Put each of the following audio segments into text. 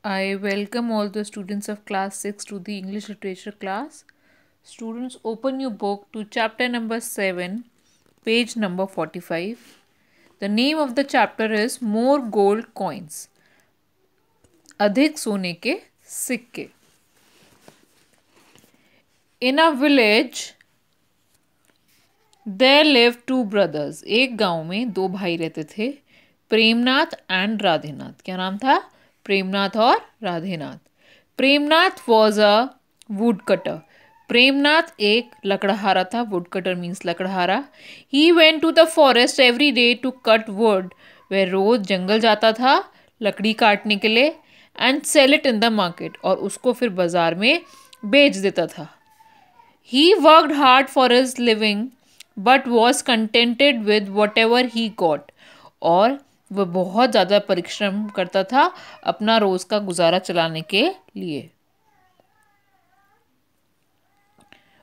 I welcome all the students of class 6 to the English literature class. Students, open your book to chapter number 7, page number 45. The name of the chapter is More Gold Coins. अधिक सोने के सिक्के. In a village there lived two brothers. एक गांव में दो भाई रहते थे, प्रेमनाथ एंड राधेनाथ. क्या नाम था? प्रेमनाथ और Radhenath. Premnath was a woodcutter. Premnath एक लकड़हारा था. वुड कटर मीन्स लकड़हारा. He went to the forest every day to cut wood. वह रोज जंगल जाता था लकड़ी काटने के लिए. And sell it in the market. और उसको फिर बाजार में बेच देता था. He worked hard for his living but was contented with whatever he got. और वह बहुत ज़्यादा परिश्रम करता था अपना रोज का गुजारा चलाने के लिए.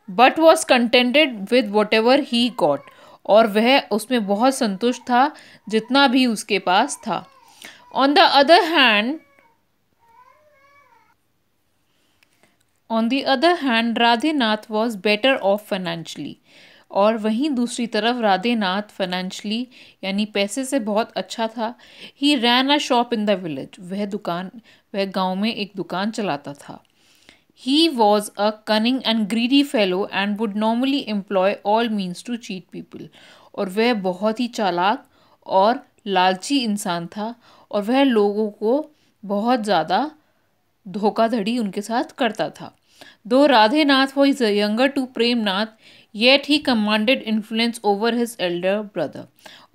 But was contented with whatever he got. और वह उसमें बहुत संतुष्ट था जितना भी उसके पास था. On the other hand Radhenath was better off financially. और वहीं दूसरी तरफ राधेनाथ फाइनेंशियली यानी पैसे से बहुत अच्छा था. He ran a shop in the village. वह गांव में एक दुकान चलाता था. He was a cunning and greedy fellow and would normally employ all means to cheat people. और वह बहुत ही चालाक और लालची इंसान था और वह लोगों को बहुत ज़्यादा धोखाधड़ी उनके साथ करता था. Though Radhenath was younger to Premnath yet he commanded influence over his elder brother.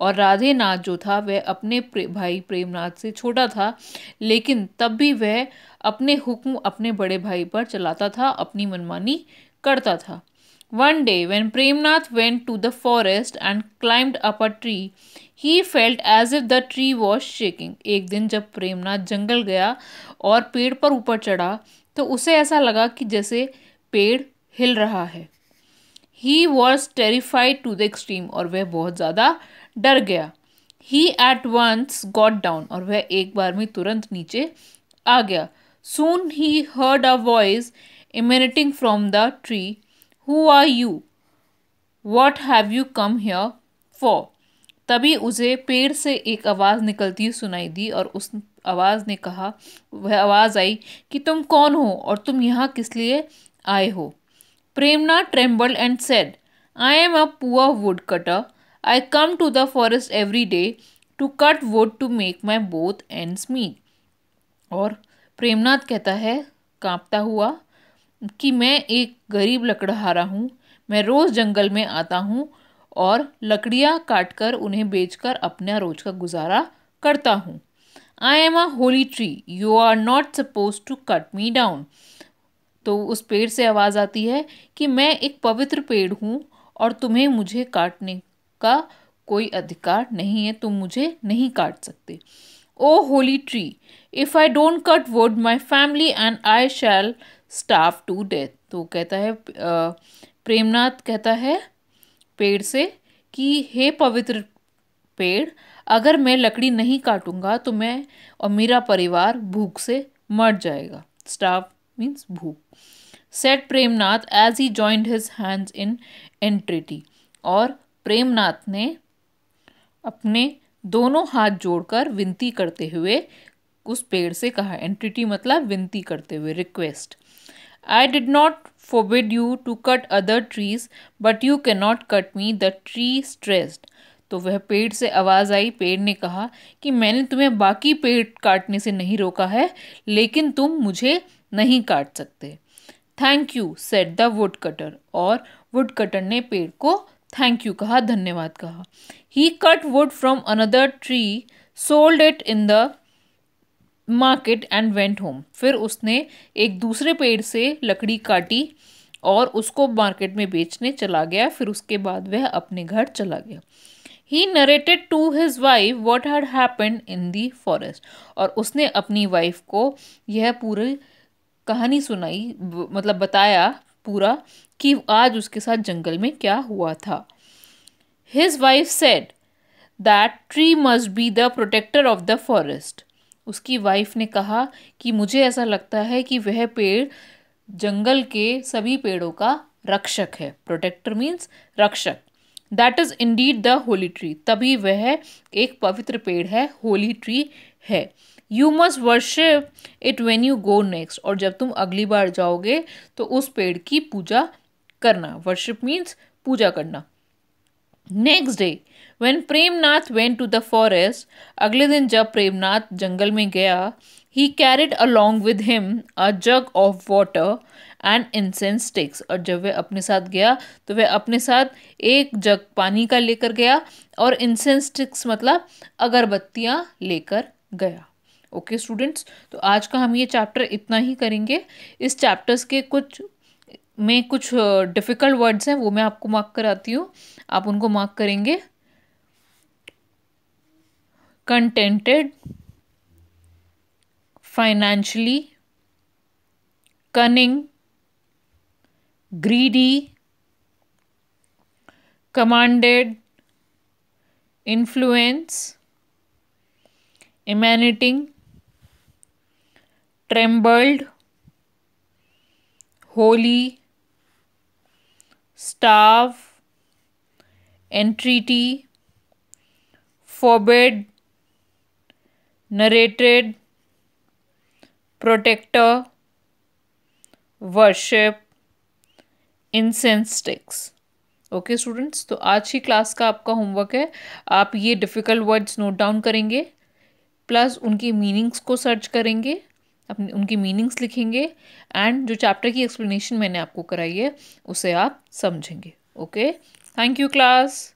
और राधेनाथ जो था वह अपने भाई प्रेमनाथ से छोटा था, लेकिन तब भी वह अपने हुक्म अपने बड़े भाई पर चलाता था, अपनी मनमानी करता था. One day when Premnath went to the forest and climbed up a tree he felt as if the tree was shaking. एक दिन जब प्रेमनाथ जंगल गया और पेड़ पर ऊपर चढ़ा तो उसे ऐसा लगा कि जैसे पेड़ हिल रहा है. He was terrified to the extreme. और वह बहुत ज़्यादा डर गया. He at once got down. और वह एक बार में तुरंत नीचे आ गया. Soon he heard a voice emanating from the tree. Who are you? What have you come here for? तभी उसे पेड़ से एक आवाज़ निकलती सुनाई दी और उस वह आवाज़ आई कि तुम कौन हो और तुम यहाँ किस लिए आए हो. Premnath trembled and said, I am a poor woodcutter. I come to the forest every day to cut wood to make my both ends meet. और प्रेमनाथ कहता है कांपता हुआ कि मैं एक गरीब लकड़हारा हूँ. मैं रोज़ जंगल में आता हूँ और लकड़ियाँ काटकर उन्हें बेचकर अपना रोज का गुजारा करता हूँ. I am a holy tree. You are not supposed to cut me down. तो उस पेड़ से आवाज़ आती है कि मैं एक पवित्र पेड़ हूँ और तुम्हें मुझे काटने का कोई अधिकार नहीं है. तुम मुझे नहीं काट सकते. O holy tree, if I don't cut wood my family and I shall starve to death. तो कहता है प्रेमनाथ कहता है पेड़ से कि हे पवित्र पेड़, अगर मैं लकड़ी नहीं काटूंगा तो मैं और मेरा परिवार भूख से मर जाएगा. स्टार्व मीन्स भूख. Said Premnath as he joined his hands in entreaty. और प्रेमनाथ ने अपने दोनों हाथ जोड़कर विनती करते हुए उस पेड़ से कहा. एंट्रेटी मतलब विनती करते हुए, request. I did not forbid you to cut other trees but you can not cut me, the tree stressed. तो वह पेड़ से आवाज़ आई. पेड़ ने कहा कि मैंने तुम्हें बाकी पेड़ काटने से नहीं रोका है, लेकिन तुम मुझे नहीं काट सकते. Thank you said the woodcutter. और वुड कटर ने पेड़ को थैंक यू कहा, धन्यवाद कहा. He cut wood from another tree, sold it in the market and went home. फिर उसने एक दूसरे पेड़ से लकड़ी काटी और उसको मार्केट में बेचने चला गया. फिर उसके बाद वह अपने घर चला गया. He narrated to his wife what had happened in the forest. और उसने अपनी वाइफ को यह पूरी कहानी सुनाई, मतलब बताया पूरा कि आज उसके साथ जंगल में क्या हुआ था. His wife said that tree must be the protector of the forest. उसकी वाइफ ने कहा कि मुझे ऐसा लगता है कि वह पेड़ जंगल के सभी पेड़ों का रक्षक है। प्रोटेक्टर मीन्स रक्षक। That is Indeed the Holi tree, तभी वह एक पवित्र पेड़ है, होली ट्री है। You must worship it when you go next, और जब तुम अगली बार जाओगे तो उस पेड़ की पूजा करना। वर्शिप मीन्स पूजा करना। Next day when Premnath went to the forest, अगले दिन जब प्रेमनाथ जंगल में गया, he carried along with him a jug of water and incense sticks, और जब वह अपने साथ गया तो वह अपने साथ एक जग पानी का लेकर गया और इंसेंस स्टिक्स मतलब अगरबत्तियाँ लेकर गया। ओके स्टूडेंट्स, तो आज का हम ये चैप्टर इतना ही करेंगे। इस चैप्टर्स के कुछ डिफ़िकल्ट वर्ड्स हैं, वो मैं आपको मार्क कराती हूँ, आप उनको मार्क करेंगे। Contented, financially, cunning, greedy, commanded, influence, emanating, trembled, holy, starve, entreaty, forbid, narrated, protector, worship, incense sticks. Okay students, तो आज ही क्लास का आपका होमवर्क है, आप ये डिफ़िकल्ट वर्ड्स नोट डाउन करेंगे, प्लस उनकी मीनिंग्स को सर्च करेंगे, अपनी उनकी मीनिंग्स लिखेंगे, एंड जो चैप्टर की एक्सप्लेनेशन मैंने आपको कराई है उसे आप समझेंगे। Okay, thank you class.